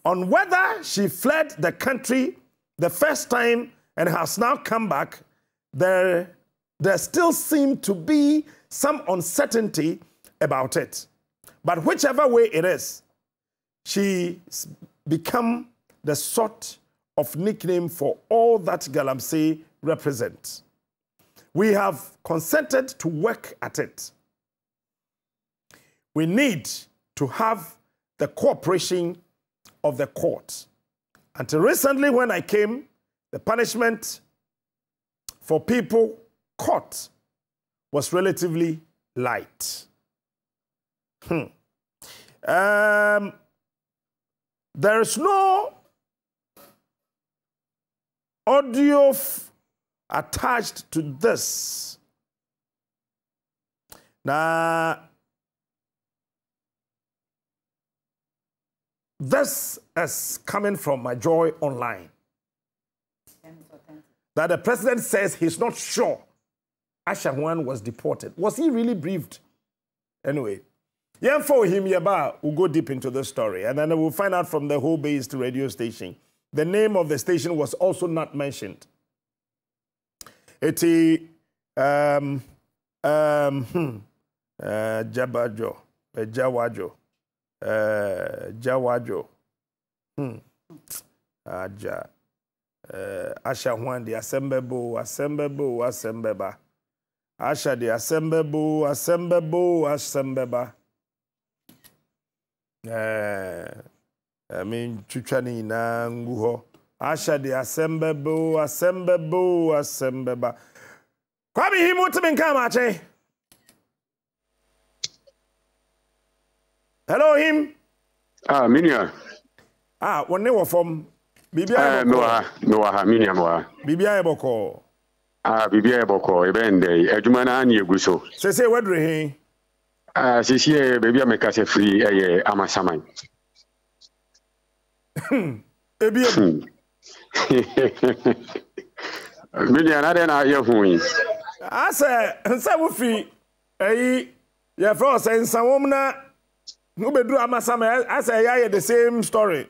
On whether she fled the country the first time and has now come back, there still seems to be some uncertainty about it. But whichever way it is, she's become the sort of nickname for all that Galamsey represents. We have consented to work at it. We need to have the cooperation of the court. Until recently, when I came, the punishment for people caught was relatively light. There is no audio attached to this. Now, this is coming from my Joy Online. That the president says he's not sure Aisha Huang was deported. Was he really briefed? Anyway, for him, we'll go deep into the story, and then we'll find out from the home-based radio station. The name of the station was also not mentioned. Jabajo, Jawajo, Jawajo, Aja, Aisha Huang, the Assembebo, Asha the Assembeba. I mean, Chuchani na nguho. Asha the Assembeba. Kwame himu tuminkama che. Hello him. Minia. One name from Bibia. Noah, Minia Moa. Bibia Boko. Bibia Boko, Ebende, Edumana Nieguso. Say what he. This year, baby, I make us a free Amasaman. Million, I don't know who. I say, and so free. Your first and some woman who be do Amasama. I say, I the same story.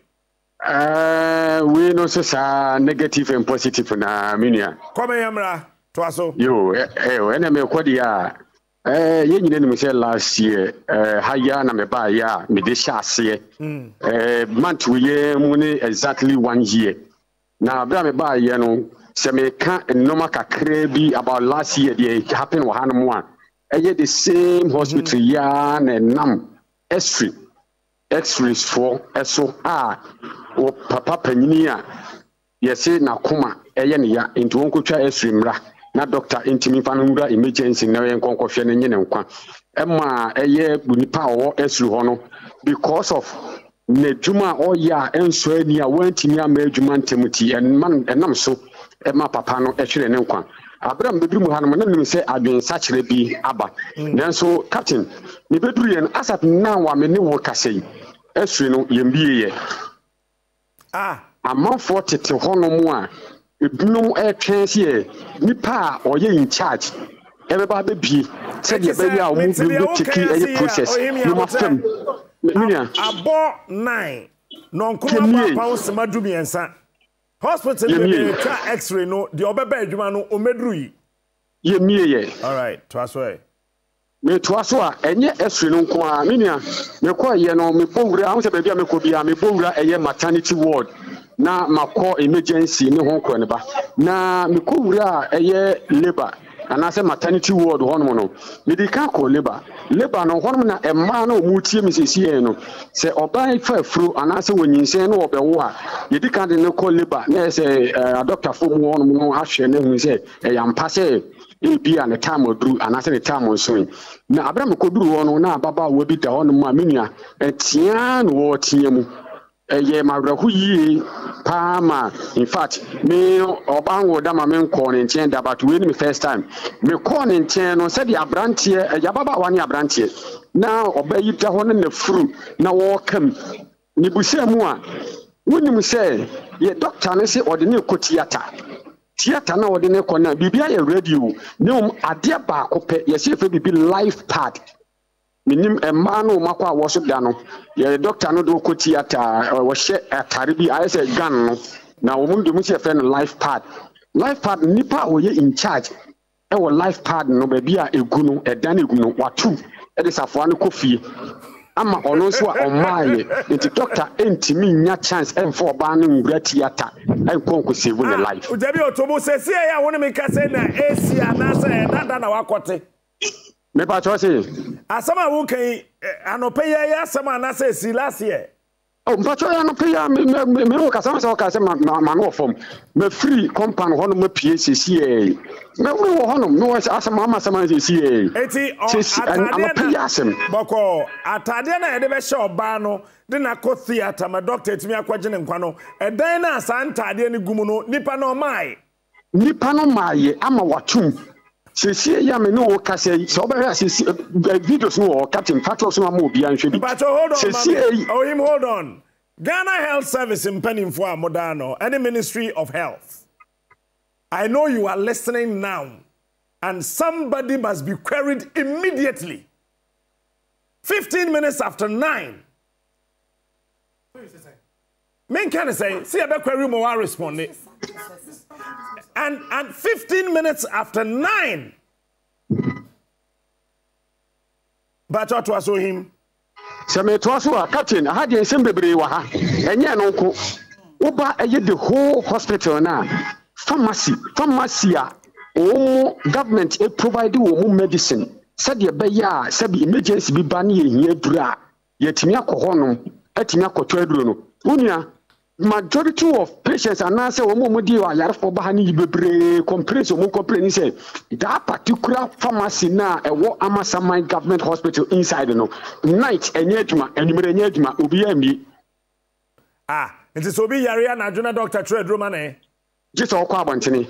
We know so negative and positive na Minia. Come here, Twaso. You, enemy Quadia. You didn't me say last year, Hayana Mebaya, Medisha, month we money exactly 1 year. Now, Brameba, you know, Semeka and Nomaka Krebi about last year, it happened 1 1. And yet the same hospital, Yan and Nam, X-rays for SOR, or Papa Penia, yes, Nakuma, Ayania, into Uncle Esrimra. Na doctor intimi fanura emergency na yen konkofie ne nyene nkwa ema eye bunipa wo esu ho no because of nedwuma oya enso ani a wantimi ama adwuma ntemuti enam so ema papa no ehwere ne nkwa abram beduru mu hanom na nim se adwensa kyere bi aba nanso captain ne beduru yen asat na wa me ne wo kasei esu no yembie ye amanfo tete honom a no transie nipa oye in charge everybody be said you be a move the process you must come abo 9 non kuma pounds madumi ensa hospital dey x-ray no the obeba adwuma no omedru yi ye mie all right twaso me twaso a enye x-ray no nko a minia me ko ye no me bowura ahun se be bia me ko bia me bowura eye maternity ward na mako emergency ne ho ko ne ba na me ko wura eye labor anase maternity ward ho no medical ko labor no ho na emma na omutie mesesi no se oban fa afuro anase wonyinsen no obewo a yedika de ne ko labor na se doctor fo mu ho no ahwe na hu se yampa se ebi an time oduru anase ne time onso na abram ko duru ho no na baba wo bi da ho no ma menua etia no wo tie mu eye mawrahu yi pama in fact me obanwo da ma men ko ne ntien da but we ni first time me ko ne ntien no said abrantie ya baba wani abrantie na obayi da ho ne furu na wo kam ni busia mu a woni mu say ye doctor ne say ordinary ko theater na ordinary ko na bibia ye radio ne ade ba ko pe ye say fe bibi life pad minim emma no makwa wo so da no ye doctor no do ko theater wo hye atare bi I say gun no na wo mu de mu che fe no life pad nipa wo ye in charge e wo life pad no ba bia egu no edan egu no watu e de safo an kofie ama ono so a omaye nti doctor entimi nya chance emfo oba no ngura theater enkonko save the life ujabi otobo sesi ya woni me ka say na AC anase dada na wakote me pa cho say asama wo kan anope ya asama anase si last year oh mpacho ya no pay me wo kasa ma no form me free compound ho no me pie sesi e me wo ho no asama ama sama sesi e eti atade boko atade na ye de be hye oba no de na ko theater ma doctor etimi akwaje ne nkwa no edan na asantade ni gumu no nipa no mai ama watum sesi ya me no kasa so be ya sesi videos no captain factors no mo bia nhwe bi but hold on Ghana Health Service in Penninfo Modano and the Ministry of Health. I know you are listening now and somebody must be queried immediately. 15 minutes after 9. Men can say, see a query more respond. And 15 minutes after 9. But what was him? Same to aso a captain I had the same bebre wa ha enye no ko oba eye the whole hospital na pharmacy a government provide wo medicine said ye be ya sabi emergency bi ba na ye hia duru a yetimi akọ no atimi akọto aduro no unia majority of patients anase wo mo di ayarefo ba ha ni bebre complain say that particular pharmacy na ewo Amasaman government hospital inside no night enye adwuma enimere enye adwuma obi ambi it is obi yare na adwuna doctor Trade Roman just okwa abontene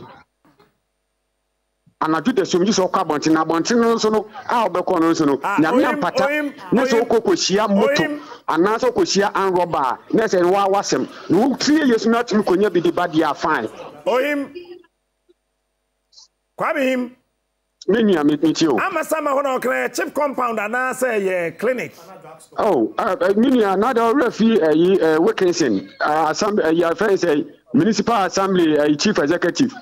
anadu de som just okwa abontene no so no a obekọ no so no nyame ampata na so okokohia moto anasa okohia an roba na se wa wasem no 3 years na tumi konya bi de badia fine kwabe him menia metio Amasama hono kra chief compound anasa ye clinic menia na da refi Wilkinson assembly ya face municipal assembly chief executive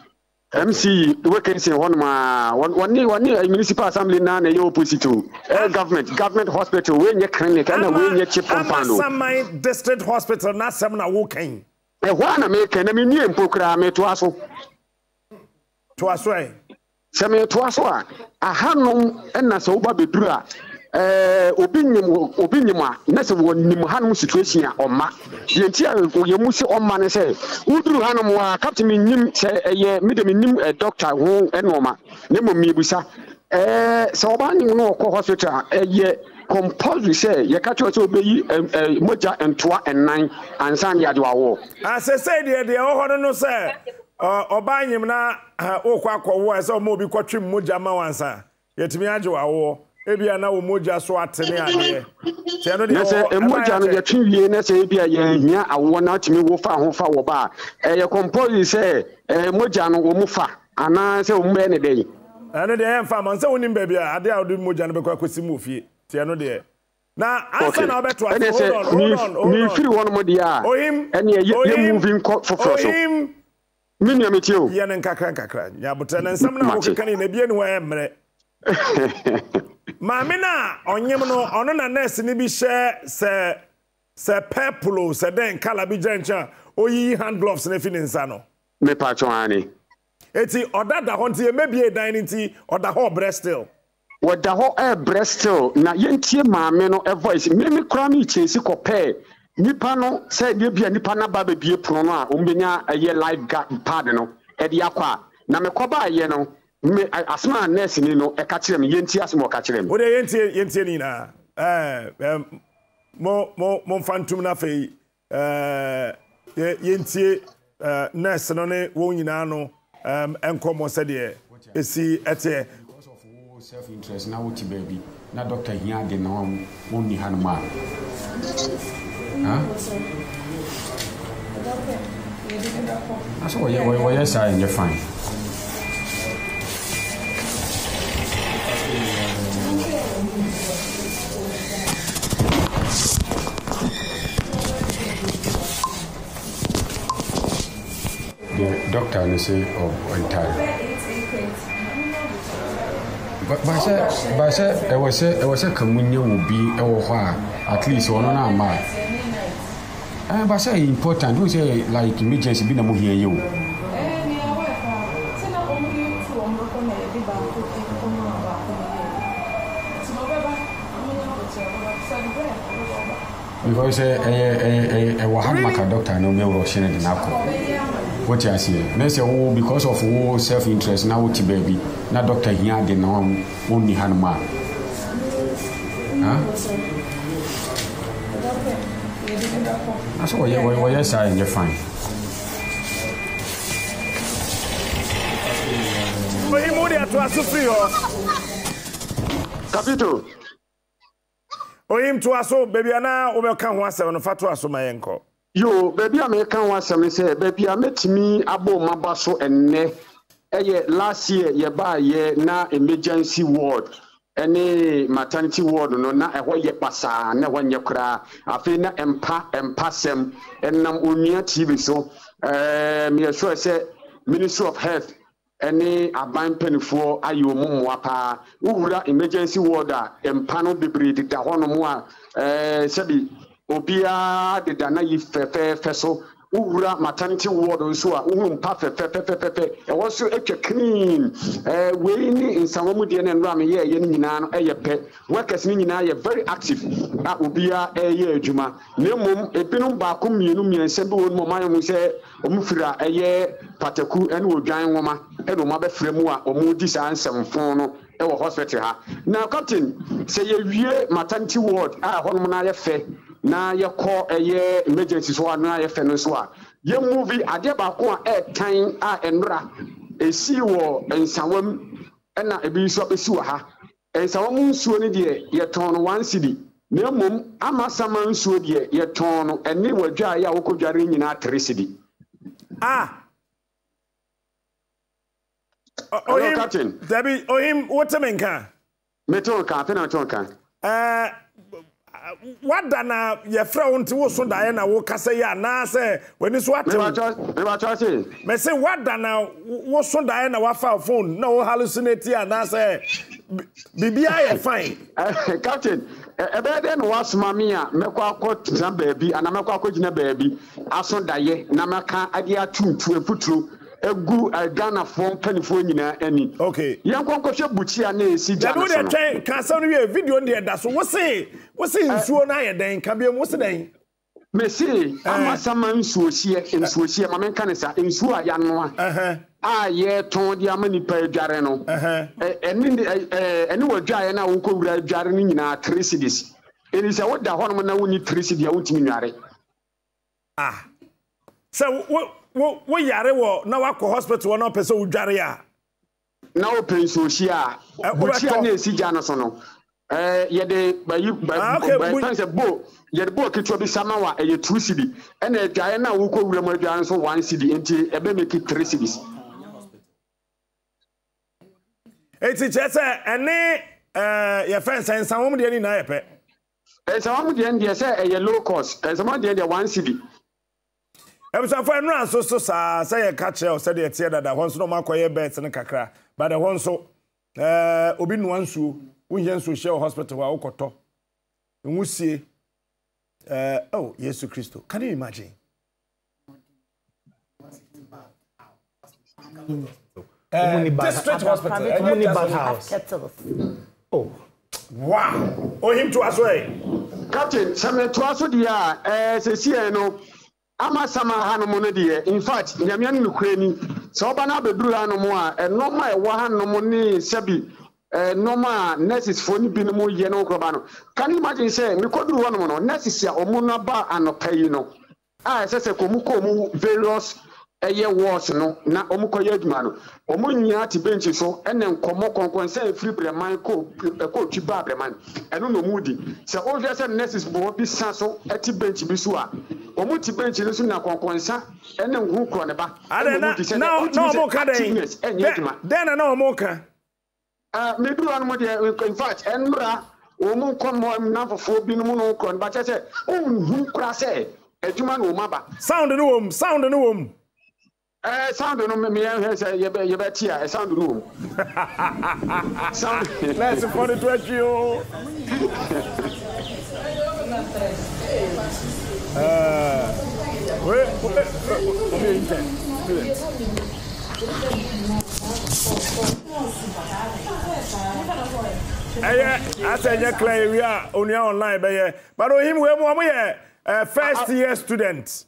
MC Wilkinson one municipal assembly na ye opposite to government hospital we nye clinic and we nye chief compound Amasama district hospital na sem na wo kan na me kan na me nie mpokra me to aso Seme to aso a ahanom na so ba beduru a obinyim a na se wonim hanom situation a oma yenti a yemu se oma ne se uduru hanom wa captain nim se ye nim doctor ho enoma ne mo mibusa se oba nim no ko hospital ye compulsory say ye ka cho so obeyi moja entoa ennan ansan ya de wawo asese de ho no se obanyim na okwa akọwo ese omo obi kwatwem moja ma wansa yetimi age wawo ebia na wo moja so atene ade se no de moja no ye twiwie na se ebia ye hia awo na timi wo fa ho fa wo ba ye compose say moja no wo mu fa ana se wo mbe ne dey eno de en fa man se wonim ba bia ade a wo moja no be kwa kwasi mu ofie te eno de na asa na obeto aso hold on mi firi wono mo dia ene ye moving for so Minya metio ye nen kakra nya botana nsam na wo kekane na bie ne wa emre ma me na onyem no ono na nurse ni bi she se purple se den kala bi jancha oyi hand gloves na fi nsa no me patcho ani eti odada ho nti emebie dan nti oda ho breast still woda ho breast still na yentie maame no voice me kra me chesi kope nipa no say de bia nipa na ba bie pono no a ombenya aye live pad no e de akwa na me koba aye no me asma nurse ni no e ka kire me yenti asma o ka kire me wo de yenti ni na mo fantum na fei yenti nurse no ne wo nyina no enkomo se de esi ete self interest na wo ti baby na doctor hia de na wo ni hanuma That's what you're saying, you're fine. doctor and say entire. But I said, I was a communion will be at least one on our mind. But I say important, we say like emergency be no more here you. Because a doctor no me rushing in the what you see? They say, oh, because of self-interest now, baby. Now doctor here they know only handma. Huh? That's what you're saying. You're fine. Capito. Him to us, baby, now we can once on fatu aso mayenko. Yo, baby, I make one say, baby, I met me abo mabaso and ne. Last year, ye buy ye na emergency ward. Any maternity ward, no, na a way ye passa, na one ye cry. I feel na empasem, and nam unia TV so. Me sure say, Ministry of Health. Any aban penifo ayo mu wapa wura emergency ward empano bebre de da hono mu a sebi obia de da na yi fefe so wura maternity ward nso a wo mpa fefe e wo so etwa clean we ni nsanwo mu de na nra me ye ni nyina no pe workers ni nyina ye very active a obia ye adwuma na mom ebinom ba ko mienu miense bi won mo mayo se omufira pataku ene odwan nwoma ene mo abefre mu a omo di sa nsemfon no e wo hospital ha na captain say ye wie maternity ward a hono na ye fe na ye call emergency so na ye fe no so a ye movie ade ba ko a tan a enra esi wo ensawam ena ebi so besi wo ha ensawam nsuo ni de ye ton 1 cedi na mom amasama nsuo de ye ton no ene wadwa ya wo kodware nyina 3 cedi. Ohim, Captain. Debbie, Ohim, what's a menka? Metonka, Penatonka. What dana your friend to so Diana will say ya na say when it's what me say what dana was so Diana wa phone no hallucinate ya na say BBI fine. Captain, a bed and was mamia, Mekwa court some baby, and Amaka coaching baby, Ason Daye, Namaka Adia 2 to a putru. A good Ghana from California any. Okay. Young Conco Buchia ne see Japan. Can send you a video on there. That's what's in Suona then can be what's the name? Messi, Amasaman Suosia in Suosia, Maman Canessa, in Sua Yanwa. Yeah, told Yamani per Jareno. And what Diana will go Jarani in our 3 cities. It is a what the Hormona will need 3 cities out in. So what yare wo na wako hospital no pese udware a na o penso hia buchia na esi jana so no ye de bayu pense bo ye de bo ketwa bi samawa ye 2 cedi e na adwaye na wo ko wura mu adwaye so 1 cedi enti e be make 3 cedis eti chese ene ye fence ensanwom de ni na ye pe ensanwom de en say e low cost ensanwom de 1 cedi. Ebisa for no so say you catch or say the tie that one so no makoye bet ne kakra but the one so obi no ansu wo so share hospital wa ukoto nwusie oh Jesus Christo, can you imagine district hospital house. Oh wow, oh him to us way captain some to us dia say see no Amasama Hanomo de, in fact, Yamian Ukraine, so Bana Bedru Hanomo, and Noma Wahanomoni Sebi, Noma Nessis for Nibino Yeno Grabano. Can you imagine saying, we could do one more, Nessia or Monaba and Opayino? I says a Komuko various a year was no, not Omuko Yedman, Omunyati benches so, and then Komoko concern free Bremako, a coach Babreman, and no moody. So all just a Nessis Bobi Sasso, at the bench Bisua. Omuti bench is na konkonsa ene hu kroneba no moka then no moka me do an mo in fact enra omu komo na fofo bi no no kroneba che se hu kra se aduma no maba sound no wom Sound no me say you bet here sound room. Sound Let's for the 20 you. I said you clear we are only online but him we first year students.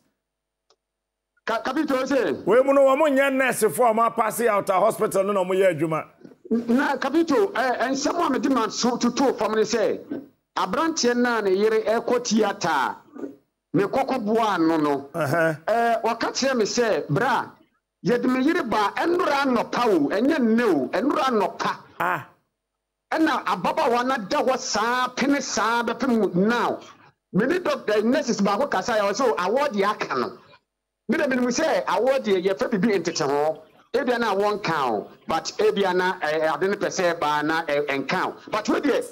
Capito say we no mo nya nurse for ma pass out a hospital no mo ye adwuma. Na Capito and someone demand so to talk for me say abrantie na ne yere theater me kokobua no waka kire me say bra yede me yere ba enura no pa o enye nne o enura no pa ena ababa wana da wo saa pene saa be pem now me ni doctor nurses ba ko kasa ya so award ya ka no me da me say award ye fa bibi entete ho ebia na won count but ebia na ade ne pese ba na count but we dey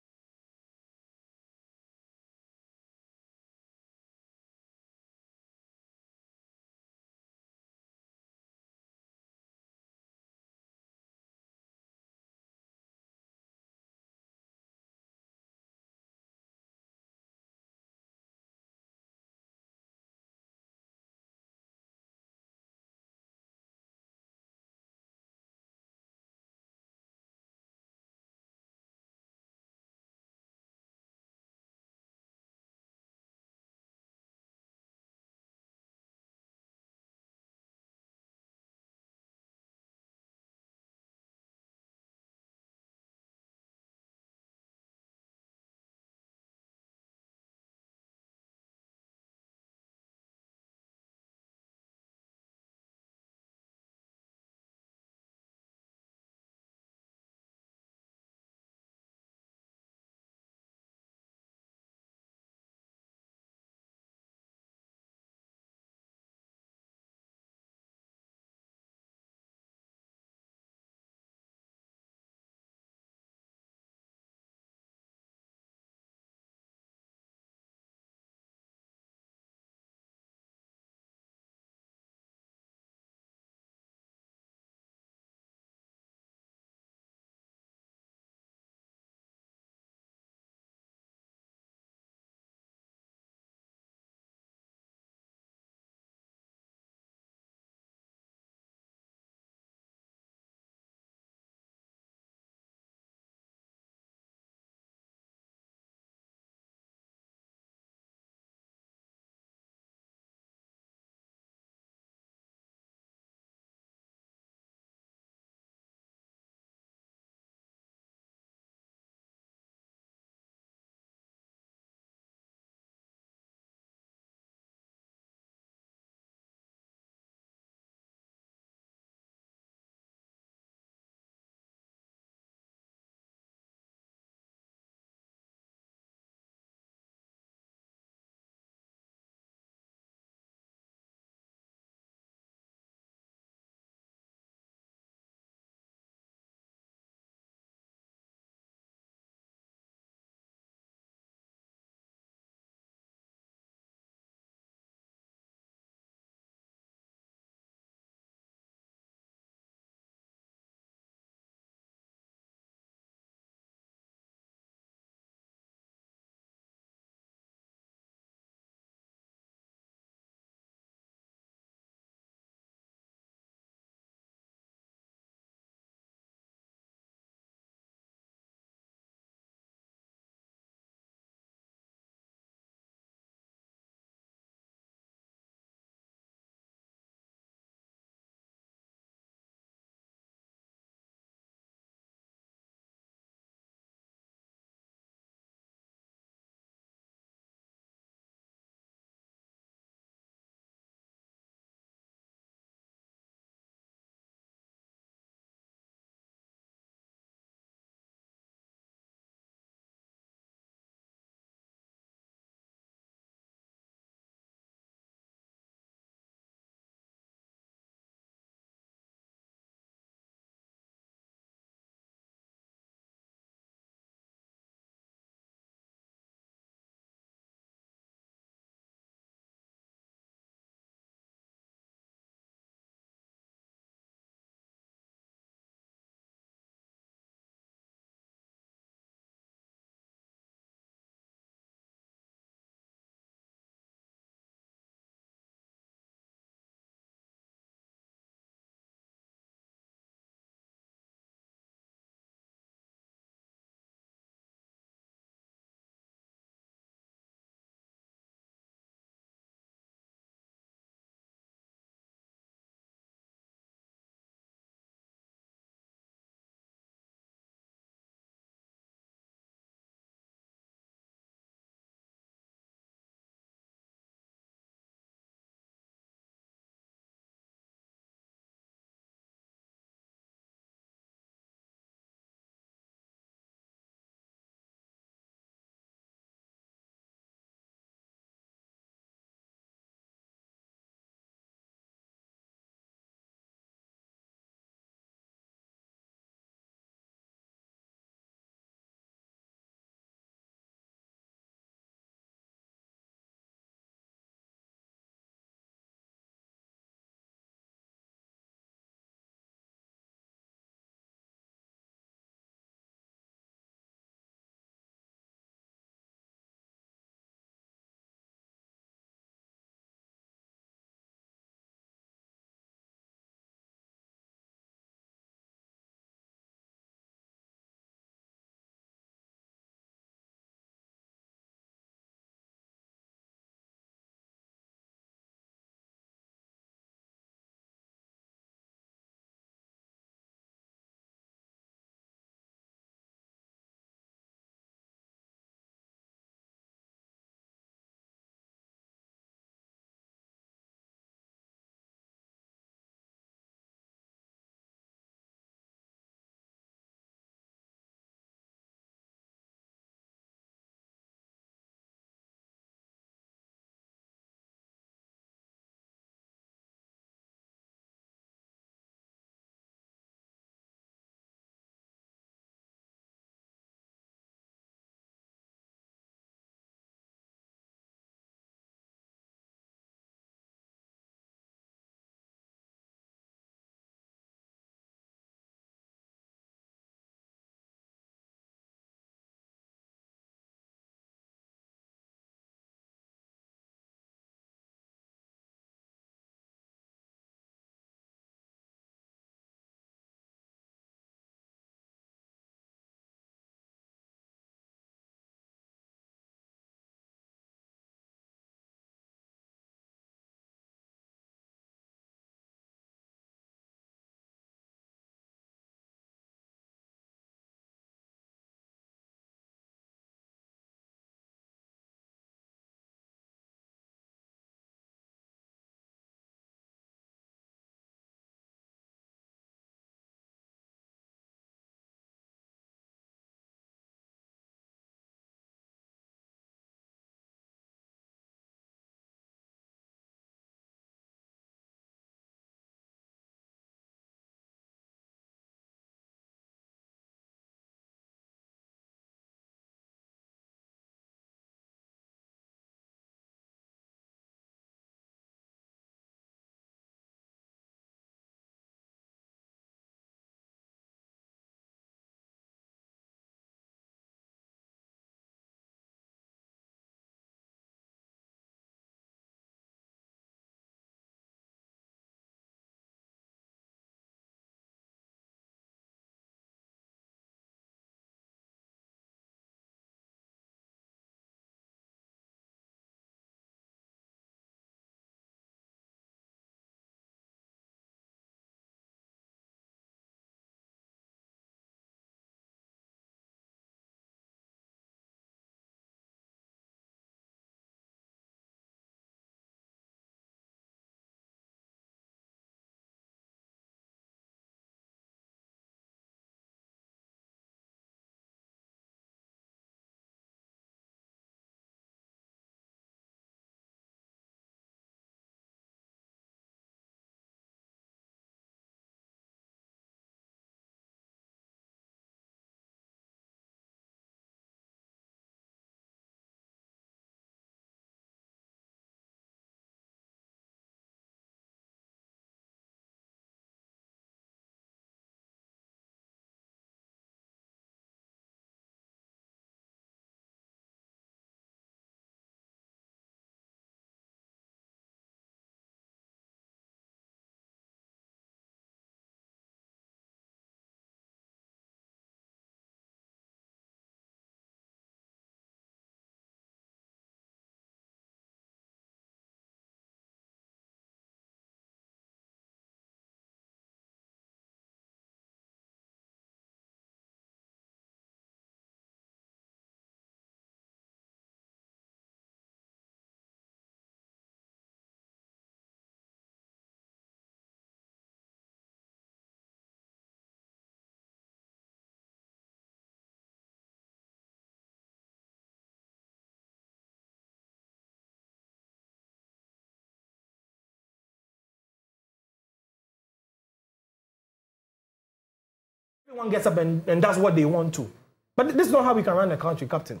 Everyone gets up and does what they want to. But this is not how we can run a country, Captain.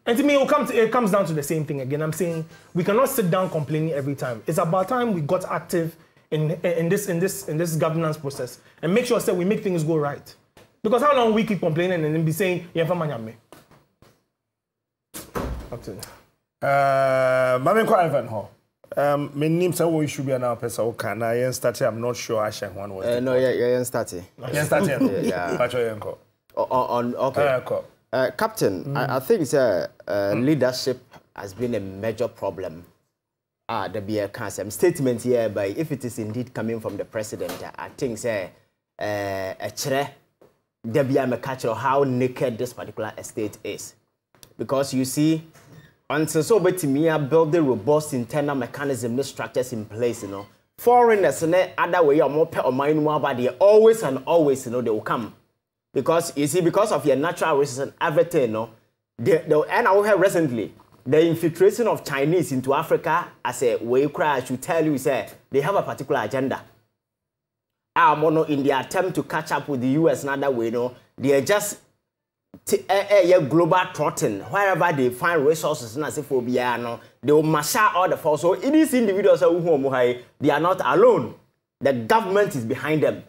And to me, it comes down to the same thing again. I'm saying we cannot sit down complaining every time. It's about time we got active in this governance process and make sure that we make things go right. Because how long we keep complaining and then be saying, "Yeah, for me." Captain. Mame kwa Ivan ho. My name say we should be an person who can. I start. I'm not sure Aisha Huang was. No, yeah, started. Yeah, started. Yeah. Okay. Captain, I think leadership has been a major problem. There be a statement here, but if it is indeed coming from the president, I think there be a catch how naked this particular estate is, because you see, until so but me build the robust internal mechanism, the structures in place, you know, foreigners and other way or more or mind more, but they always and always, you know, they will come. Because you see, because of your natural resources and everything, no, and I heard recently the infiltration of Chinese into Africa as a way I should tell you, say they have a particular agenda. In their attempt to catch up with the US and other way, no, they are just global trotting. Wherever they find resources, no, they will mash out all the force. So it is individuals who they are not alone. The government is behind them,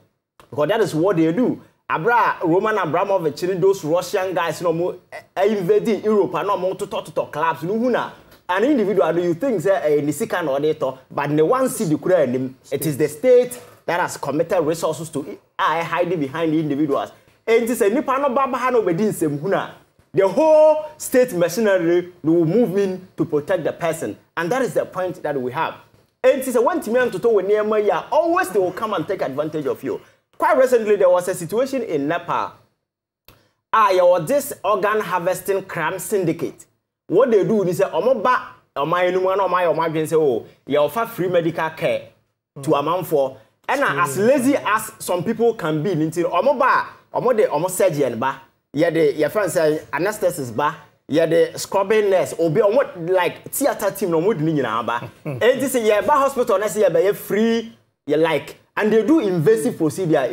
because that is what they do. Roman Abramovich, those Russian guys, invading Europe and no more to talk clubs. An individual, do you think say a second auditor, but the one see the crane, it is the state that has committed resources to hiding behind the individuals. And it is a Nipano Babahano Bedin Semhuna. The whole state machinery will move in to protect the person. And that is the point that we have. And it is a one team to talk near Maya, always they will come and take advantage of you. Quite recently, there was a situation in Nepal. This organ harvesting crime syndicate. What they do is say, you offer free medical care to a man for. And as lazy as some people can be, almost surgeon ba, your friend say anesthetist ba, the scrubbing nurse, or be like theater team no mood nina ba. And this is your hospital, next year free, you like. And they do invasive procedure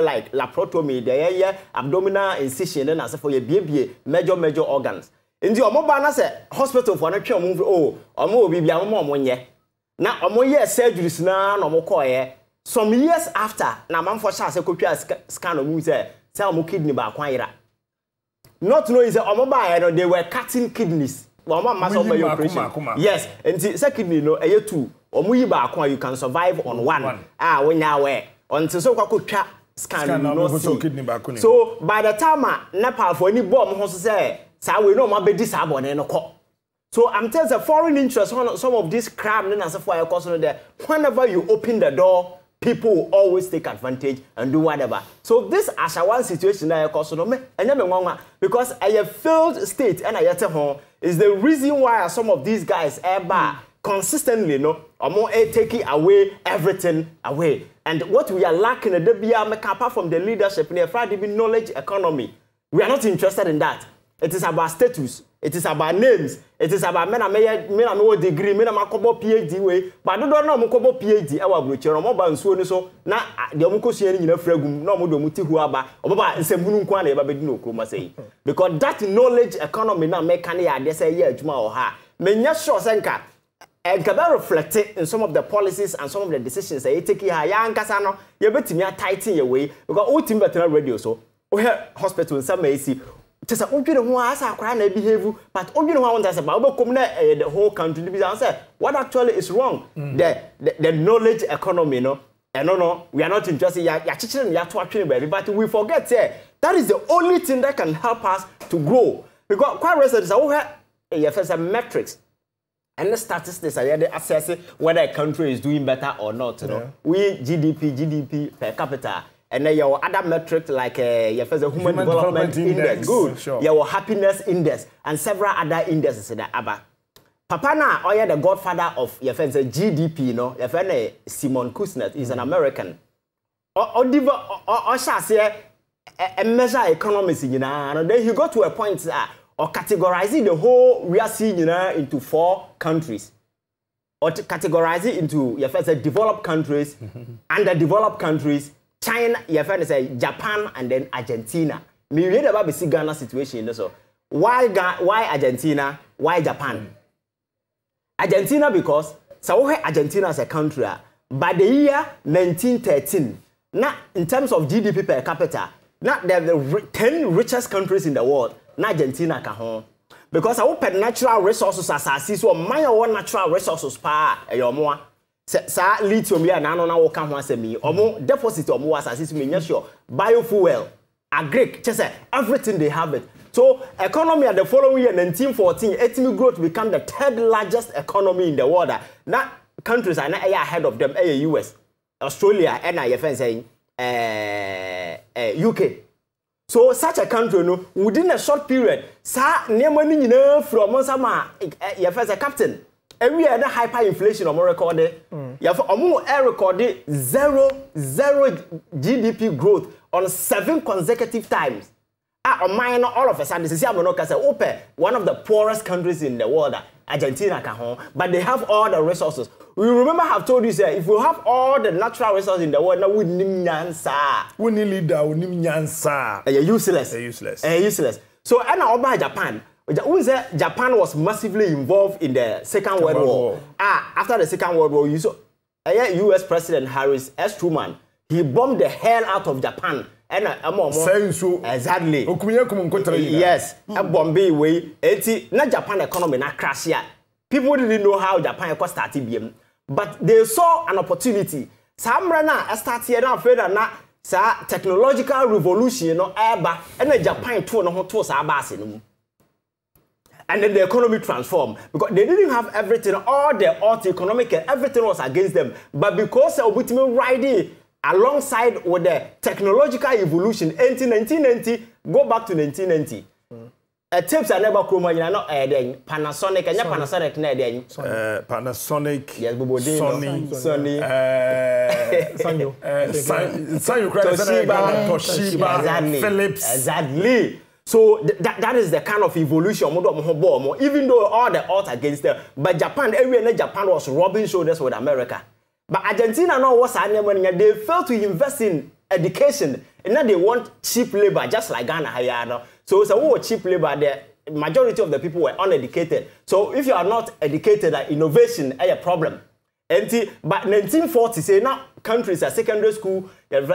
like laparotomy, the abdominal incision, and as for your baby, major organs. In the Omobana say hospital for an move, Omo be one year. Now, Omo year surgeries now, no more some years after, now, man for chance, a copy scan of moves, tell kidney back. Not knowing is Omoba, they were cutting kidneys. One mass of your operation. Yes, and the kidney, no, a year two. You can survive on one. When you are until so could scan no see. So by the time Nepal for any bomb wants to say, so we know my baby sabon and a so I'm telling you, foreign interest on some of these crime and as a fire cost there. Whenever you open the door, people will always take advantage and do whatever. So this as a one situation that I cost no me and because a failed state and I home is the reason why some of these guys ever consistently, taking away everything away. And what we are lacking in the BR, apart from the leadership, in the knowledge economy, we are not interested in that. It is about status. It is about names. It is about men no degree, men makobo PhD way. But don't know makobo PhD. Our brochure, mobile and so na the omuko share in fragum. No modo muti huaba. Oba nsembunu nkwa na eba bedino kroma say. Because that knowledge economy na make can ya dey say yeah adwuma o ha. Menya sure senka. And can reflect in some of the policies and some of the decisions that you take here. Young Casano, you're betting me a tighten your way because all team better radio. So, we have hospital in some may see. Just a open who has a crime behavior, but only one that's about the whole country. What actually is wrong? The knowledge economy, and no, we are not interested. You're teaching, you're talking about it, but we forget that is the only thing that can help us to grow. Because quite recently, first metrics. And the statistics are there assessing whether a country is doing better or not. You know, we GDP per capita, and then your other metrics like your first human development index, good, sure. Your happiness index, and several other indices in the ABA. Papa na, or the godfather of your friend's GDP, your friend Simon Kuznets is an American. Or shall say a measure economics, and then you go to a point or categorizing the whole we are seeing into 4 countries, or categorizing into your first developed countries, underdeveloped countries, China, your friend say Japan and then Argentina. Me read about the Ghana situation. So why Argentina? Why Japan? Argentina because so Argentina as a country by the year 1913, now in terms of GDP per capita, now they're the 10 richest countries in the world. Now Argentina can home because I open natural resources as I see so my own natural resources pa more. Sa lithium ya na no na wo ka ho asemi omo deposit omo asase me sure biofuel agric just everything they have it. So economy at the following year 1914 economic growth become the third largest economy in the world. Now countries are not ahead of them, US, Australia, and I saying UK. So such a country, no, within a short period, sa money from sama a captain. Every other hyperinflation of recorded. You have recorded zero GDP growth on 7 consecutive times. Minor all of a sudden, this is one of the poorest countries in the world, Argentina, but they have all the resources. We remember I've told you, if we have all the natural resources in the world, now we need nyansa. We need leader, we need nyansa. Useless. Useless. So, and about Japan. Japan was massively involved in the Second World War. After the Second World War, you saw US President Harris S. Truman. He bombed the hell out of Japan. And exactly. Yes. A Bombay way. Not Japan economy not crash yet. People didn't know how Japan started, but they saw an opportunity. Some rana start here now. Afraid that sa technological revolution, you know, and Japan too no to sa basin. And then the economy transformed because they didn't have everything, all the economic, everything was against them. But because of ultimate riding alongside with the technological evolution, 1990, go back to 1990. Tips are never chroma, you know, Panasonic and Panasonic, Panasonic, yes, Sony, Toshiba, Philips, exactly. So that is the kind of evolution, even though all the odds against them. But Japan, everywhere Japan was rubbing shoulders with America. But Argentina now was they failed to invest in education, and now they want cheap labor, just like Ghana. So cheap labor, the majority of the people were uneducated. So if you are not educated, innovation is a problem. But 1940, say now countries at secondary school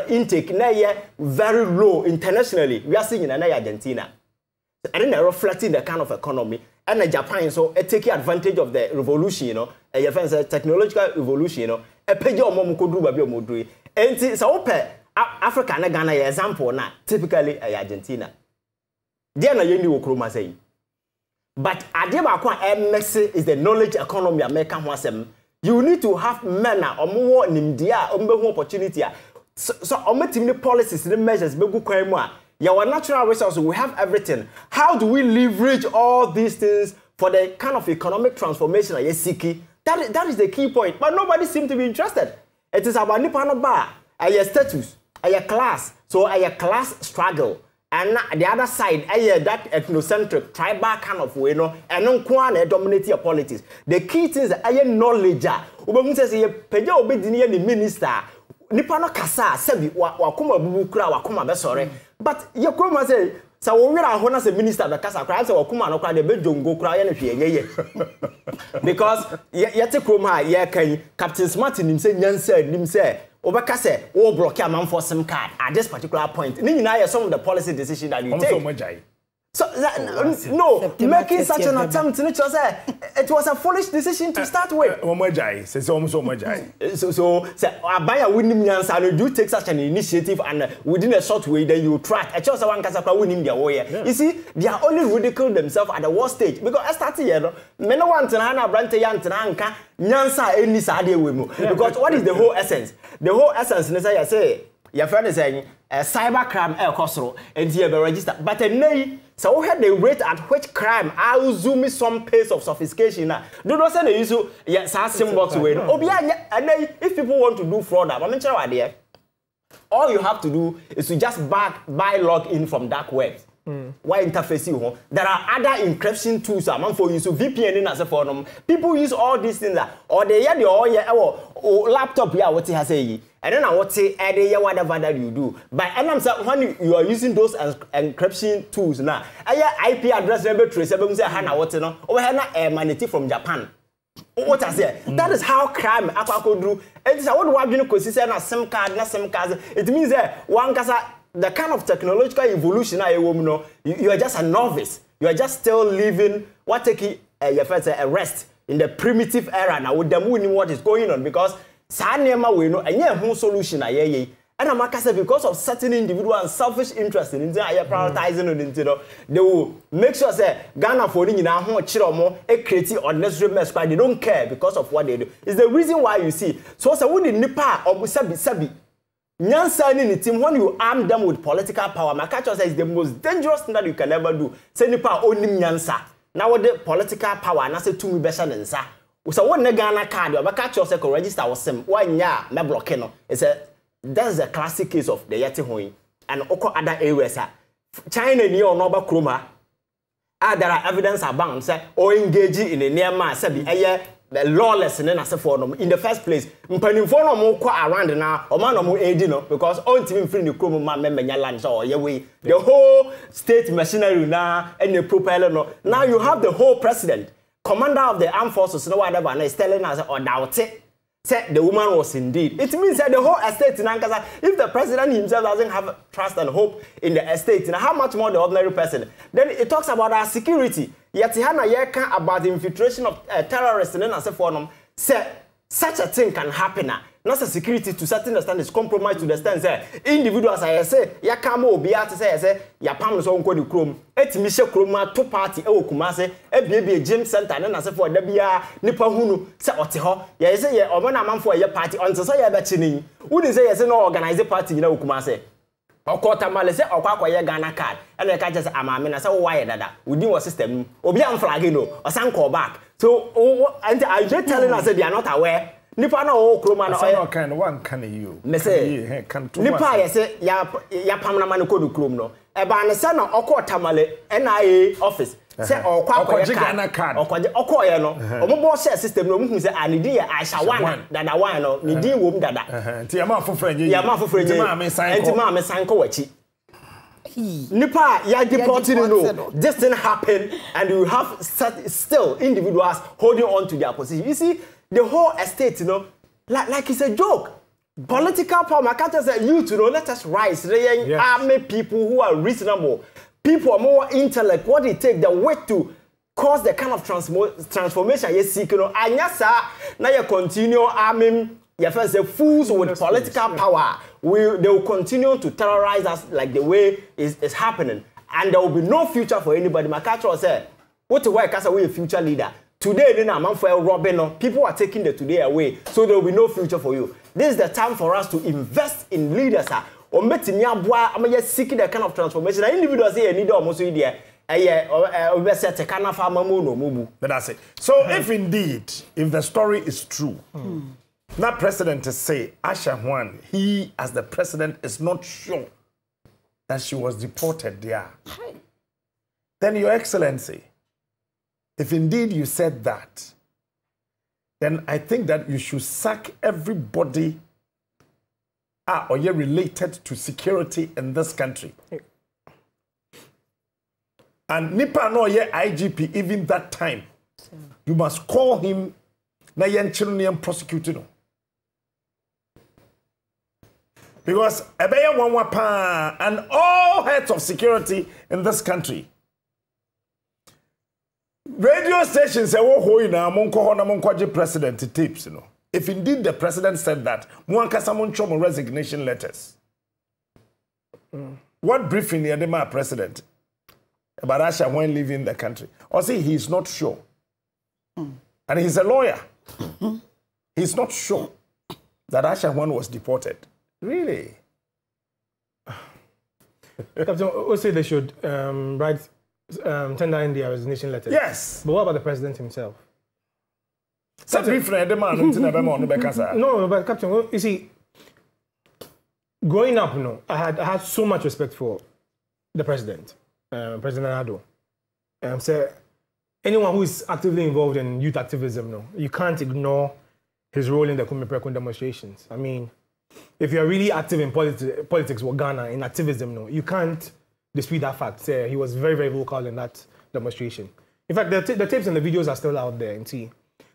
intake now very low internationally. We are seeing in Argentina, and then they're reflecting the kind of economy. And Japan so taking advantage of the revolution, you know, a technological revolution, you know, a page of Momukodu Babi Modri. And so Africa and Ghana example now, typically Argentina. They are not Ukroma saying. But Adibakwa MSC is the knowledge economy American wasem. You need to have men or more nimdia or opportunity. So ometimini policies, the measures, begu kwemwa. Your natural resources, we have everything. How do we leverage all these things for the kind of economic transformation that you're seeking? That is the key point. But nobody seems to be interested. It is about Nipano bar, a status, a class. So a class struggle. And the other side, that ethnocentric, tribal kind of way, no, and non quan dominate your politics. The key thing is knowledge. Ubamu says, Peja obedient the minister. Nipano kasa sebi wakuma bubukura wakuma besore. But your kuma say, so we are honest minister the kasa cry, so wakuma no cry the bejongo cry and ye. Because yete kroma ye Captain Martin him say Obakase, all block your man for some card at this particular point. Then some of the policy decision that you take. So no, making such an attempt, it was a foolish decision to start with. So I buy a winning answer and you take such an initiative and within a short way then you track. I chose one casapa winning their way. You see, they are only ridiculed themselves at the worst stage because I started here. Men want to hana brante yantanka nyansa any sade wemo. Because what is the whole essence? The whole essence is I say your friend is saying cybercrime costro and you be registered. But nay, so we had the rate at which crime I'll zoom some pace of sophistication. Do not send the issue yes symbols away. And if people want to do fraud, I'm idea. All you have to do is to just buy log in from dark web. Why interface you? There are other encryption tools among for you. So VPN in as a forum. People use all these things or they hear the or laptop yeah what he has say. And then I would say whatever that you do. But when you are using those encryption tools now, IP address number trace Hana what no or Hana manity from Japan. What I say? That is how crime could do. It is what you know na SIM card, na SIM card. It means that one kasa the kind of technological evolution you are just a novice. You are just still living what taking your first rest in the primitive era now with the moon what is going on because Sanema we know and yeah solution and I'm because of certain individual and selfish interest in prioritizing on they will make sure say Ghana for in our home chiromo a creative unnecessary mess but they don't care because of what they do. It's the reason why you see so we need nipa or sabi Nyansa in the team when you arm them with political power, my catcher says the most dangerous thing that you can ever do. Say nipa only nyansa. Now with the political power, and I say to me better than sa. So what the Ghana card, my catcher say can register with some 1 year me blockeno. It's that's a classic case of the Yeti Hoing and oko other areas. China ni on over chroma. There are evidence abound say or engaging in a near mass the lawless in the first place. Mpanimfo no kwa around now or man no edi because on team free the chrome man menya land so your way the whole state machinery now and the propeller no. Now you have the whole president, commander of the armed forces, no whatever, and is telling us or doubt it. Said the woman was indeed. It means that the whole estate in Ankasa, if the president himself doesn't have trust and hope in the estate, how much more the ordinary person? Then it talks about our security. Yet Hana Yeka about the infiltration of terrorists and as a forum. Say such a thing can happen. Not a security to certain extent is compromised to the extent say individuals I say Yakamo be out to say Yapam so go the chrome. Et Michel Chroma two party Kumase, a gym center and as for Debia Nipa Hunu say Otiho. Ya say or one man for your party on so ya betching. Wouldn't say yes no organize a party in Kumase. Or quarter mile say or quack Ghana card. And I can't just amamina say why dada. Within our system or be on flagino or some call back. So and I just telling us that they are not aware. Nipa na o kroma na o kind one can you me say nipa ye say ya pamna man ko do krom no e ba ne say na okọ tamale NIA office say okwa Ghana card okọ ye no omobo share system no mu say anidi ye Aisha Huang dada wan no ni din wo mu dada nti ya ma foforo nye nti ma me san ko wachi Nipa ya deporting no this thing happen and you have still individuals holding on to their position. You see the whole estate, like it's a joke. Political power, my country said, let us rise. Yes. Army people who are reasonable, people are more intellect. What it takes, the way to cause the kind of transformation you seek. And yes, sir, now you continue arming. You first say fools with political power. They will continue to terrorize us like the way is happening, and there will be no future for anybody. My country said, what to work as a future leader. Today, then I'm for Robin. People are taking the today away, so there will be no future for you. This is the time for us to invest in leaders. I'm just seeking the kind of transformation. Individuals here need almost idea. But that's it. So, if indeed, if the story is true, that president to say Aisha Huang, he as the president is not sure that she was deported there, then Your Excellency, if indeed you said that, then I think that you should sack everybody or you're related to security in this country. And Nipa no ye IGP even that time. You must call him na yen children prosecuting. Because ebeye wanwa pa and all heads of security in this country. Radio stations say wo hoyi na monko ho na monko president tapes If indeed the president said that, muankasa moncho mo resignation letters. What briefing the my president about Aisha when leaving the country? Or say he's not sure. And he's a lawyer. He's not sure that Aisha Huang was deported. Really? Captain, we say they should write tender in their resignation letters. Yes. But what about the president himself? No, but Captain, you see, growing up, I had so much respect for the president. President Addo. Say anyone who is actively involved in youth activism, no, you can't ignore his role in the Kwame Prekum demonstrations. I mean, if you're really active in politics with Ghana, in activism, no, you can't dispute that fact. Say he was very, very vocal in that demonstration. In fact, the tapes and the videos are still out there. And see,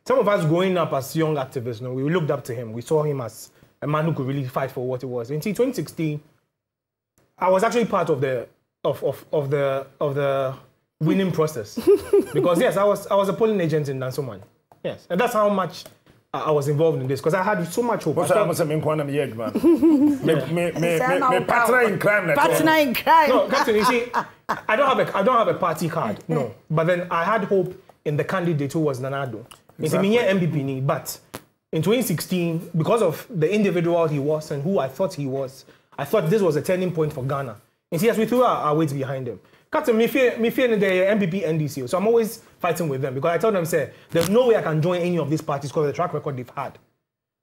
some of us growing up as young activists, no, we looked up to him. We saw him as a man who could really fight for what it was. In 2016, I was actually part of the winning process because yes, I was a polling agent in Dansoman. Yes, and that's how much I was involved in this because I had so much hope. Partner in crime. Partner in crime. No, Captain, you see, I don't have a party card. No, but then I had hope in the candidate who was Nana Addo. Exactly. MPP, but in 2016, because of the individual he was and who I thought he was, I thought this was a turning point for Ghana. And see, as we threw our weight behind him. Captain, me fear the MPP NDC, so I'm always fighting with them because I told them, say, there's no way I can join any of these parties because of the track record they've had.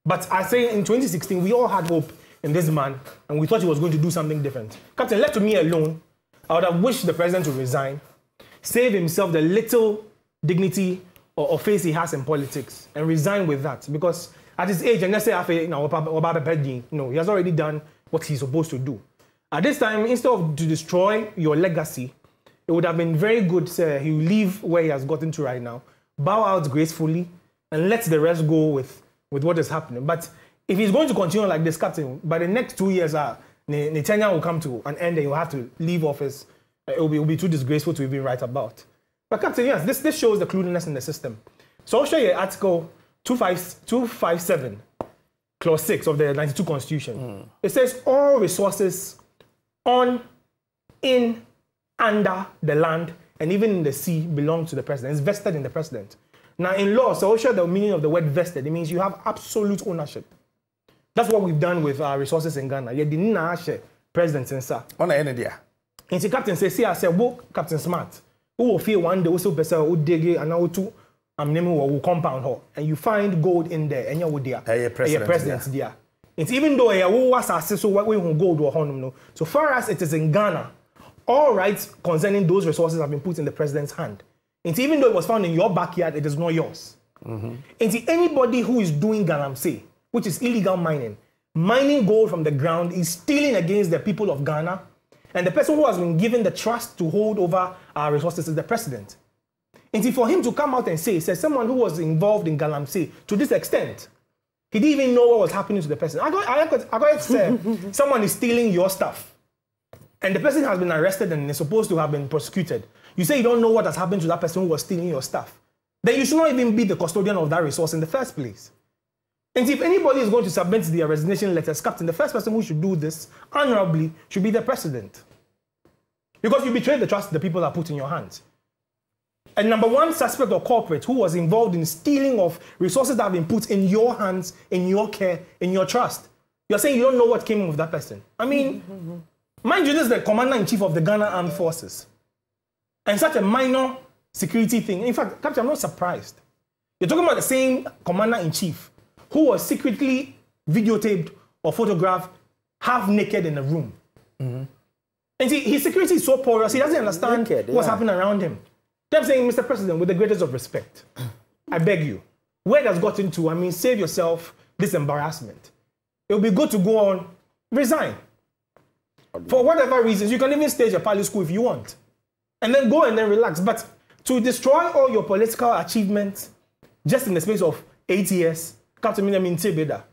But I say in 2016, we all had hope in this man and we thought he was going to do something different. Captain, left to me alone, I would have wished the president to resign, save himself the little dignity or face he has in politics and resign with that because at his age, and let's say he has already done what he's supposed to do. At this time, instead of to destroy your legacy, it would have been very good, sir, he will leave where he has gotten to right now, bow out gracefully, and let the rest go with what is happening. But if he's going to continue like this, Captain, by the next 2 years, the tenure will come to an end and you'll have to leave office. It will be too disgraceful to even write about. But Captain, yes, this shows the cluelessness in the system. So I'll show you Article 257, Clause 6 of the 92 Constitution. It says all resources on, in, under the land, and even in the sea belong to the president. It's vested in the president. Now, in law, so I'll show the meaning of the word vested. It means you have absolute ownership. That's what we've done with our resources in Ghana. You didn't share president in sir. On the end of the year. And the captain says, see, I said, well, Captain Smart, who will feel one day, also person who dig it, and now two, I'm naming will compound her, and you find gold in there, and you're there. President there. It's even though you was assessed, so what we will go to a home. So far as it is in Ghana, all rights concerning those resources have been put in the president's hand. And even though it was found in your backyard, it is not yours. And anybody who is doing galamsey, which is illegal mining gold from the ground, is stealing against the people of Ghana. And the person who has been given the trust to hold over our resources is the president. And for him to come out and say someone who was involved in galamsey to this extent, he didn't even know what was happening to the person. I got to say, someone is stealing your stuff. And the person has been arrested and is supposed to have been prosecuted. You say you don't know what has happened to that person who was stealing your stuff. Then you should not even be the custodian of that resource in the first place. And if anybody is going to submit their resignation letters, Captain, the first person who should do this honorably should be the president. Because you betrayed the trust the people are put in your hands. And number one suspect or culprit who was involved in stealing of resources that have been put in your hands, in your care, in your trust. You're saying you don't know what came with that person. I mean, mind you, this is the commander-in-chief of the Ghana Armed Forces. And such a minor security thing. In fact, Captain, I'm not surprised. You're talking about the same commander-in-chief who was secretly videotaped or photographed half naked in a room. And see, his security is so porous, he doesn't understand what's happening around him. I'm saying, Mr. President, with the greatest of respect, I beg you, where it has gotten to, I mean, save yourself this embarrassment. It will be good to go on, resign. For whatever reasons, you can even stage a palace coup if you want. And then go and then relax. But to destroy all your political achievements just in the space of 8 years, Captain Minamin Tebeda,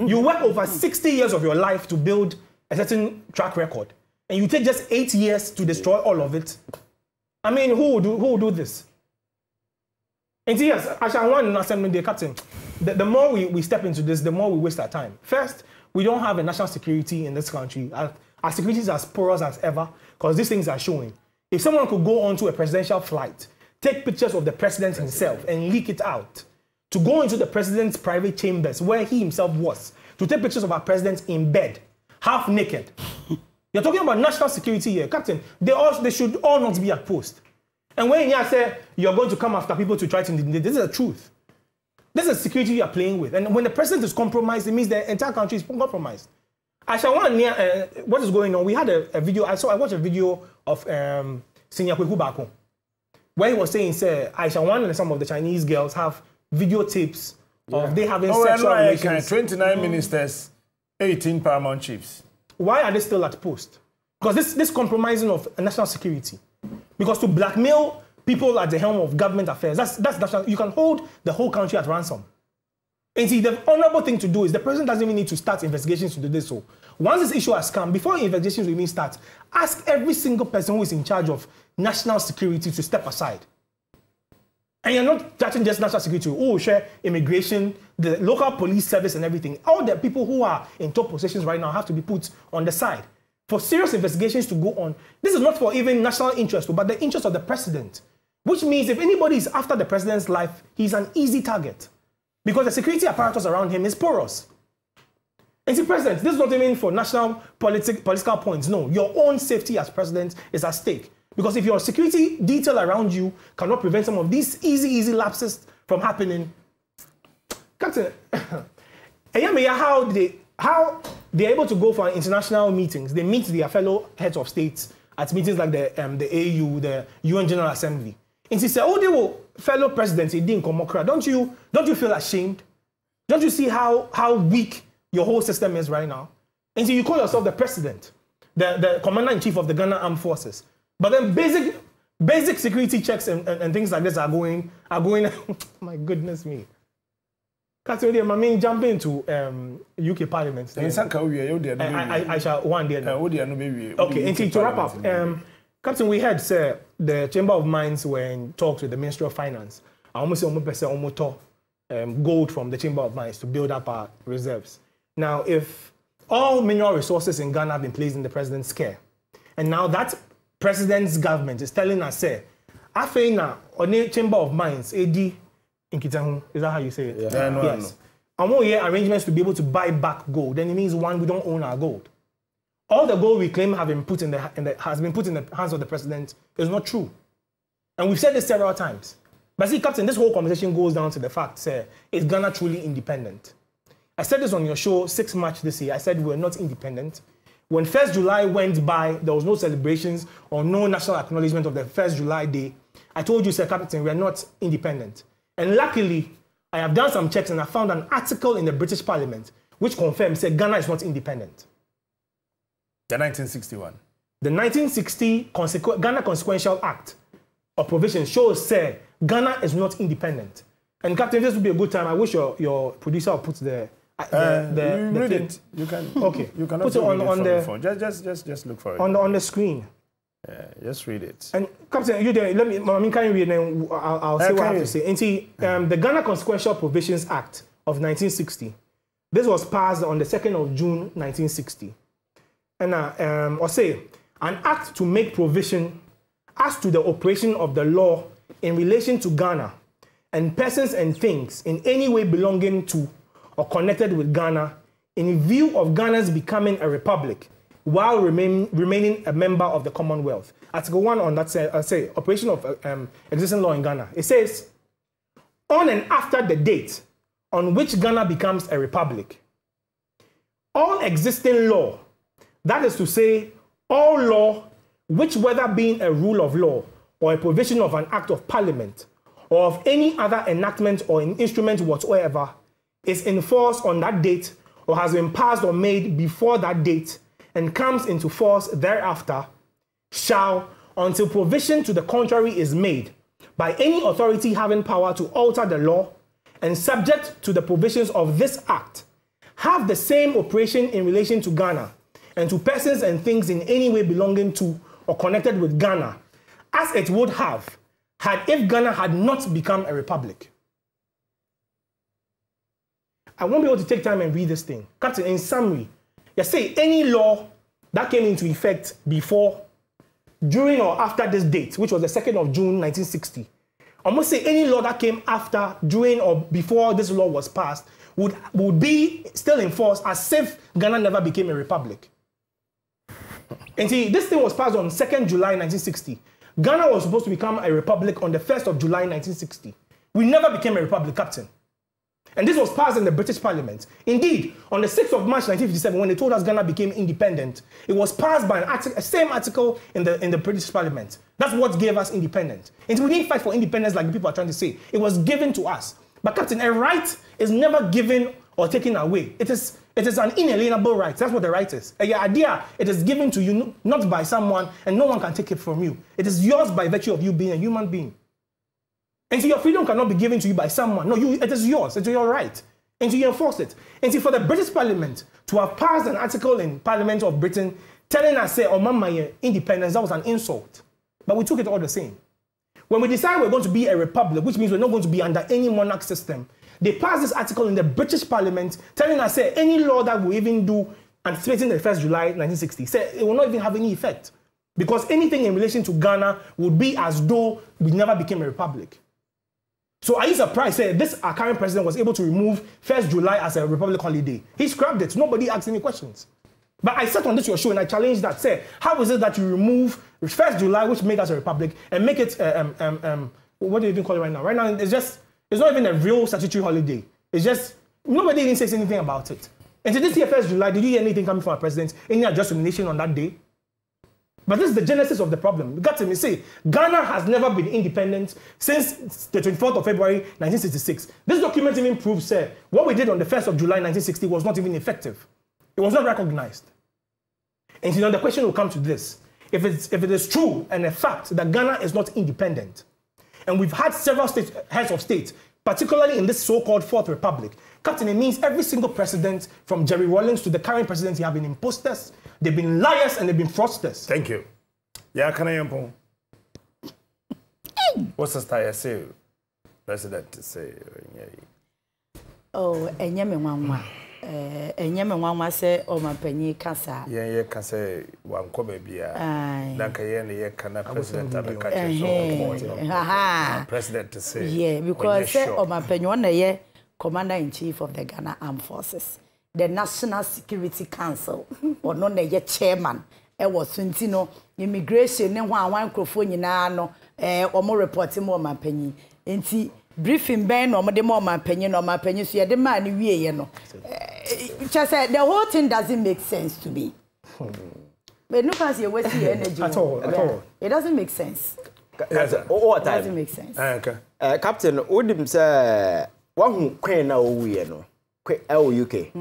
you work over 60 years of your life to build a certain track record. And you take just 8 years to destroy all of it. I mean, who will do this? And yes, Aisha Huang and Assembly, Captain, the more we step into this, the more we waste our time. First, we don't have a national security in this country. Our security is as porous as ever because these things are showing. If someone could go onto a presidential flight, take pictures of the president himself and leak it out, to go into the president's private chambers where he himself was, to take pictures of our president in bed, half naked. You're talking about national security here. Captain, they should all not be at post. And when you say you're going to come after people to try to intimidate, this is the truth. This is security you are playing with. And when the president is compromised, it means the entire country is compromised. Aisha Huang, what is going on? We had a video, I watched a video of Senior Kweku Bako, where he was saying, say, Aisha Huang and some of the Chinese girls have videotapes of they having sexual relations. 29 ministers, 18 paramount chiefs. Why are they still at post? Because this compromising of national security. Because to blackmail people at the helm of government affairs, that's national. You can hold the whole country at ransom. And see, the honorable thing to do is the president doesn't even need to start investigations to do this. So once this issue has come, before investigations even start, ask every single person who is in charge of national security to step aside. And you're not touching just national security, share immigration, the local police service and everything. All the people who are in top positions right now have to be put on the side. For serious investigations to go on, this is not for even national interest, but the interest of the president. Which means if anybody is after the president's life, he's an easy target. Because the security apparatus around him is porous. And see, President, this is not even for national political points. No, your own safety as president is at stake. Because if your security detail around you cannot prevent some of these easy lapses from happening, Captain, how they're able to go for international meetings. They meet their fellow heads of states at meetings like the AU, the UN General Assembly. And she said, they will fellow presidents, don't you feel ashamed? Don't you see how weak your whole system is right now? And so you call yourself the president, the commander-in-chief of the Ghana Armed Forces. But then basic security checks and things like this are going my goodness me. I mean, jump into UK Parliament. Aisha Huang there now. Okay, and to wrap up, Captain, we had the Chamber of Mines were in talks with the Ministry of Finance. I almost gold from the Chamber of Mines to build up our reserves. Now, if all mineral resources in Ghana have been placed in the president's care, and now that president's government is telling us, I think now on the Chamber of Mines, AD in Kitahu, is that how you say it? Yeah. Yes. And more arrangements to be able to buy back gold. Then it means one, we don't own our gold. All the gold we claim has been put in the hands of the president is not true. And we've said this several times. But see, Captain, this whole conversation goes down to the fact, is Ghana truly independent? I said this on your show 6 March this year. I said we're not independent. When 1st July went by, there was no celebrations or no national acknowledgement of the 1st July day. I told you, Sir Captain, we're not independent. And luckily, I have done some checks and I found an article in the British Parliament which confirms that Ghana is not independent. The 1961. The 1960 Ghana Consequential Act of Provision shows Ghana is not independent. And Captain, this would be a good time. I wish your producer would put the read thing. it. You can. Okay. You can put it on the phone. Just look for it. On the screen. Yeah, just read it. And Captain, you there? Can you read? And I'll say what I have to say. And see, the Ghana Consequential Provisions Act of 1960. This was passed on the 2nd of June 1960. And an act to make provision as to the operation of the law in relation to Ghana and persons and things in any way belonging to or connected with Ghana in view of Ghana's becoming a republic while remaining a member of the Commonwealth. Article 1 on that says, operation of existing law in Ghana. It says, on and after the date on which Ghana becomes a republic, all existing law, that is to say, all law which, whether being a rule of law or a provision of an act of parliament or of any other enactment or an instrument whatsoever, is in force on that date or has been passed or made before that date and comes into force thereafter, shall, until provision to the contrary is made by any authority having power to alter the law and subject to the provisions of this act, have the same operation in relation to Ghana and to persons and things in any way belonging to or connected with Ghana, as it would have had if Ghana had not become a republic. I won't be able to take time and read this thing. Captain, in summary, you say any law that came into effect before, during or after this date, which was the 2nd of June 1960, I must say any law that came after, during or before this law was passed would be still in force as if Ghana never became a republic. And see, this thing was passed on 2nd July 1960. Ghana was supposed to become a republic on the 1st of July 1960. We never became a republic, Captain. And this was passed in the British Parliament. Indeed, on the 6th of March 1957, when they told us Ghana became independent, it was passed by a same article in the British Parliament. That's what gave us independence. And we didn't fight for independence like the people are trying to say. It was given to us. But Captain, a right is never given or taken away. It is an inalienable right. That's what the right is. Your idea, it is given to you not by someone, and no one can take it from you. It is yours by virtue of you being a human being. And so your freedom cannot be given to you by someone. No, it is yours. It's your right. And so you enforce it. And so for the British Parliament to have passed an article in Parliament of Britain telling us, say, oh, mama, independence, that was an insult. But we took it all the same. When we decided we're going to be a republic, which means we're not going to be under any monarch system, they passed this article in the British Parliament telling us, say, any law that we even do anticipating the 1st July 1960, say, it will not even have any effect. Because anything in relation to Ghana would be as though we never became a republic. So are you surprised, say, our current president was able to remove 1st July as a republic holiday? He scrapped it. Nobody asked any questions. But I sat on this your show and I challenged that. Say, how is it that you remove 1st July, which made us a republic, and make it, what do you even call it right now? Right now, it's not even a real statutory holiday. It's just, nobody even says anything about it. And to this year, 1st July, did you hear anything coming from our president, any address to the nation on that day? But this is the genesis of the problem. You got to say, Ghana has never been independent since the 24th of February 1966. This document even proves, say, what we did on the 1st of July 1960 was not even effective. It was not recognized. And the question will come to this. If it is true and a fact that Ghana is not independent, and we've had several heads of state, particularly in this so-called Fourth Republic, Captain, it means every single president, from Jerry Rawlings to the current president, have been imposters, they've been liars, and they've been fraudsters. Thank you. Yeah, can I ample? What's the style say? President to say? Oh, and Yamma. And Yamma say, oh, my penny casa. Yeah, can say one come be a Dankayan, can president of the country. President to say, yeah, because oh, my penny, Commander-in-Chief of the Ghana Armed Forces, the National Security Council, or no, the chairman, was Suntino, immigration, and one microphone in Ano, or more reporting more my penny. And briefing Ben or more my opinion or my opinion, so you're the man you know. Just the whole thing doesn't make sense to me. But no fancy wasting energy at all. It doesn't make sense. What doesn't make sense. Captain, Odim say, one who queen now we know, UK.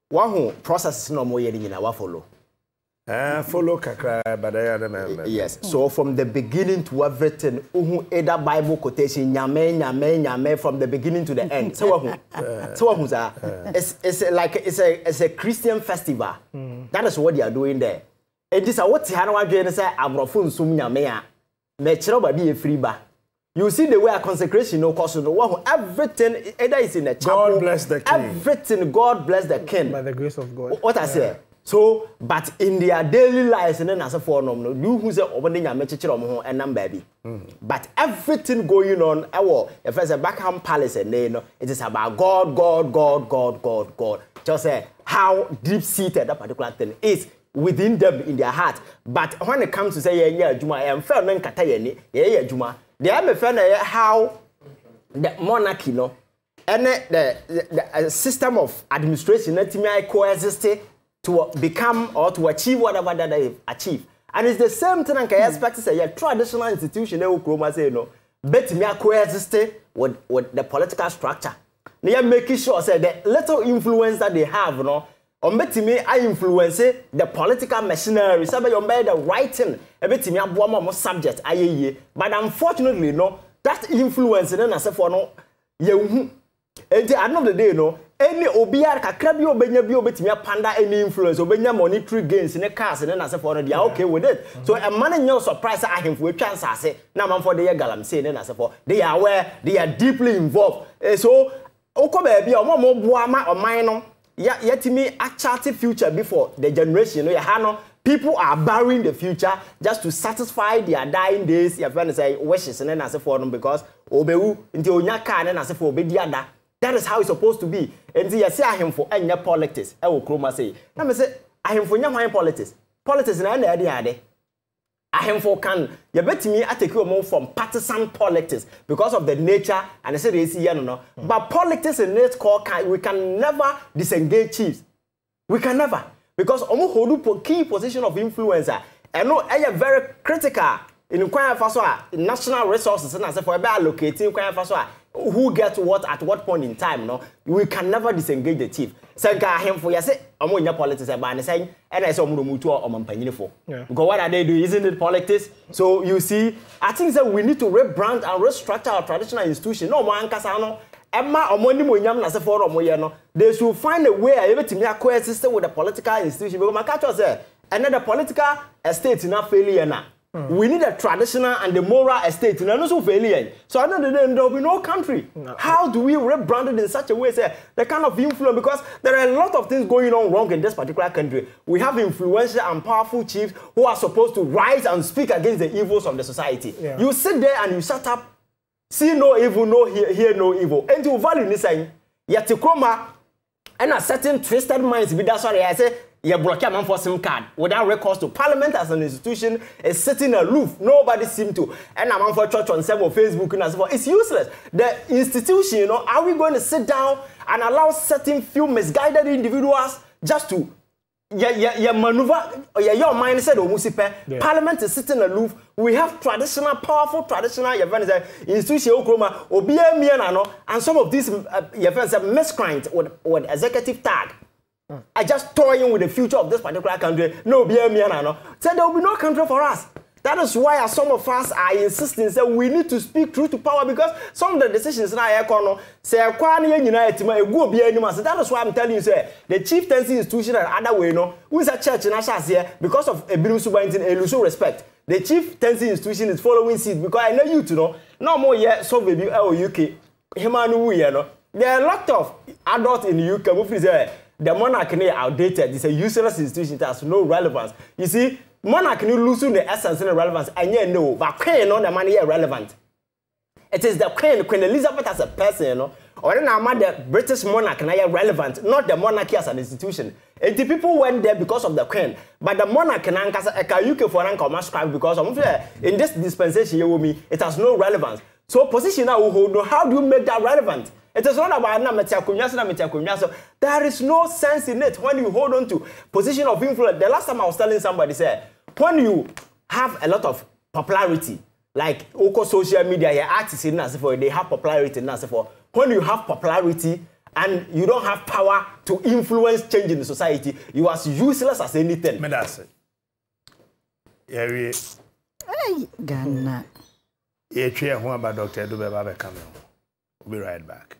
One who process no more in our follow. Follow Kakra, but I remember. Yes. So from the beginning to everything, either Bible quotation, nyame, from the beginning to the end. So it's like it's a Christian festival. That is what they are doing there. And this is what Hanawa Jane say. Abrofun sum nyame me chiro ba be free ba. You see the way a consecration no cost no everything either is in the chapel. God bless the king. Everything God bless the king. By the grace of God. What I say. So, but in their daily lives, and then as a form, you who say, opening a message and number baby. But everything going on, if there's a Buckingham Palace, and it is about God. Just say how deep seated that particular thing is within them in their heart. But when it comes to say, yeah, Juma, I am fair, men Katayani, yeah, Juma, they have a fair how the monarchy, and the system of administration, let me coexist to become or to achieve whatever that they achieve. And it's the same thing I expect to say, a traditional institution, they will say, no, but me coexist with the political structure. They are making sure say the little influence that they have, or me I influence the political machinery, so you made the writing, a bit me more subject, but unfortunately, that influence and then I say for no, you at the end of the day, any OBR kakra bi obenya bi obetimi panda any influence obenya monetary gains in the cars and then as for they are okay with it. So a man no surprise ahemfo atwa nsase na man for the galam say then as for they are aware, they are deeply involved. So okoba bia omo boa ma oman no yetimi a chart future before the generation people are burying the future just to satisfy their dying days. Your friend say wishes and then as for them because obewu nti onya car and as for obedi ada. That is how it's supposed to be. And see, I say I am for any politics. I will chroma say. Let me say I am for any politics. Politics in any idea. ahemfo can you bet me I take you from partisan politics because of the nature and I said they see no. But politics in its core we can never disengage chiefs. We can never because omo hold key position of influencer and no very critical in Kwaya Faso national resources and as for allocating Kwaya Faso who gets what at what point in time no we can never disengage the chief senka him for say omo nya politics e ba ne say and I say omo mutu o mampanyini for because what are they doing isn't it politics so you see I think that we need to rebrand and restructure our traditional institution no mo ankasa no emma omo ni mo nyam na say for omo ye no they should find a way everything coexist with the political institution because my catch say and the political estate na failure na we need a traditional and the moral estate. And also failure. So I don't know there will be no country. No. How do we rebrand it in such a way? Say the kind of influence because there are a lot of things going on wrong in this particular country. We have influential and powerful chiefs who are supposed to rise and speak against the evils of the society. Yeah. You sit there and you shut up, see no evil, no hear no evil. And you value this saying, yet and a certain twisted minds be that sorry I say. You block a man for SIM card without recourse to Parliament as an institution is sitting aloof. Nobody seem to. And a man for church on several Facebook and as well. It's useless. The institution, you know, are we going to sit down and allow certain few misguided individuals just to maneuver your mindset or musipe? Parliament is sitting aloof. We have traditional, powerful, traditional institution and some of these miscreants with executive tag. I just toying with the future of this particular country. No, no. So there will be no country for us. That is why some of us are insisting that we need to speak truth to power because some of the decisions now say that is why I'm telling you say the chieftaincy institution and other way no who is a church in here because of a bill lose respect. The chieftaincy institution is following seat because I know you to know no more yet so baby UK no. There are a lot of adults in the UK who say the monarchy is outdated. It's a useless institution. It has no relevance. You see, monarchy loses the essence and the relevance. And you know, but Queen on the money is relevant. It is the Queen Elizabeth as a person, you know, or then the British monarchy is relevant, not the monarchy as an institution. And the people went there because of the Queen, but the monarchy UK for an scribe because in this dispensation it has no relevance. So position now how do you make that relevant? It is not about there is no sense in it when you hold on to position of influence. The last time I was telling somebody, said, when you have a lot of popularity, like social media, artists in they have popularity in when you have popularity and you don't have power to influence change in the society, you are as useless as anything. Hey, Ghana. Dr. Addo-Aisha Huang. We'll be right back.